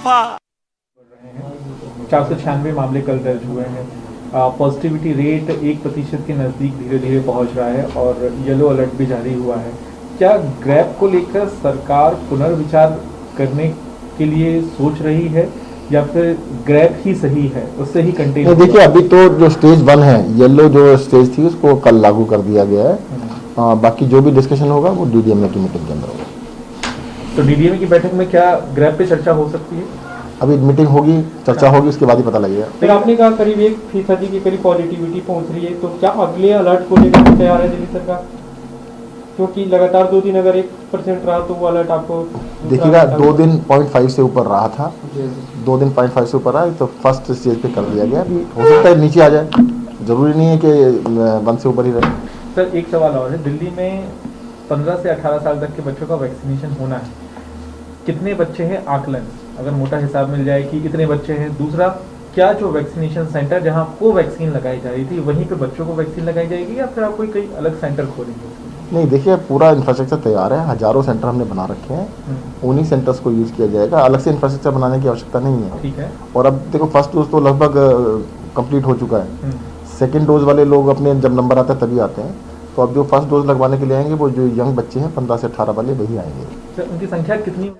दफा। 496 मामले कल दर्ज हुए हैं। पॉजिटिविटी रेट 1% के नज़दीक धीरे धीरे पहुंच रहा है और येलो अलर्ट भी जारी हुआ है। क्या ग्रैब को लेकर सरकार पुनर्विचार करने के लिए सोच रही है या फिर ग्रैब ही सही है, उससे ही कंटेन? देखिए, अभी तो जो स्टेज 1 है, येलो जो स्टेज थी, उसको कल लागू कर दिया गया है। बाकी जो भी डिस्कशन होगा वो डीडीएमए की मीटिंग के अंदर होगा। तो डीडीएमए की बैठक में क्या ग्रैब पे चर्चा हो सकती है? अभी मीटिंग होगी, चर्चा होगी, उसके बाद ही पता लगेगा। फिर आपने कहा करीब 1% के करीब पॉजिटिविटी पहुंच रही है, तो क्या अगले अलर्ट को लेकर तैयार है दिल्ली सरकार? क्योंकि लगातार 2 दिन अगर 1% रहा तो वो अलर्ट आपको देखिएगा, 2 दिन 0.5 से ऊपर रहा था, 2 दिन 0.5 से ऊपर रहा, तो फर्स्ट स्टेज पे कर दिया गया। अभी हो सकता है नीचे आ जाए, जरूरी नहीं है कि 1 से ऊपर ही रहे। सर, एक सवाल और है। दिल्ली में 15 से 18 साल तक के बच्चों का वैक्सीनेशन होना है। कितने बच्चे हैं आकलन, अगर मोटा हिसाब मिल जाए कि इतने बच्चे हैं? दूसरा, क्या जो वैक्सीनेशन सेंटर जहां कोवैक्सीन लगाई जा रही थी वहीं पे बच्चों को वैक्सीन लगाई जाएगी या फिर आप कोई कई अलग सेंटर खोलेंगे? नहीं, देखिए, पूरा इंफ्रास्ट्रक्चर तैयार है, हजारों सेंटर हमने बना रखे हैं, उन्हीं सेंटर्स को यूज़ किया जाएगा। अलग से इंफ्रास्ट्रक्चर बनाने की आवश्यकता नहीं है। ठीक है। और अब देखो, फर्स्ट डोज तो लगभग कंप्लीट हो चुका है। सेकेंड डोज वाले लोग अपने जब नंबर आता है तभी आते हैं। तो अब जो फर्स्ट डोज लगवाने के लिए आएंगे वो जो यंग बच्चे हैं 15 से 18 वाले, वही आएंगे। सर, उनकी संख्या कितनी?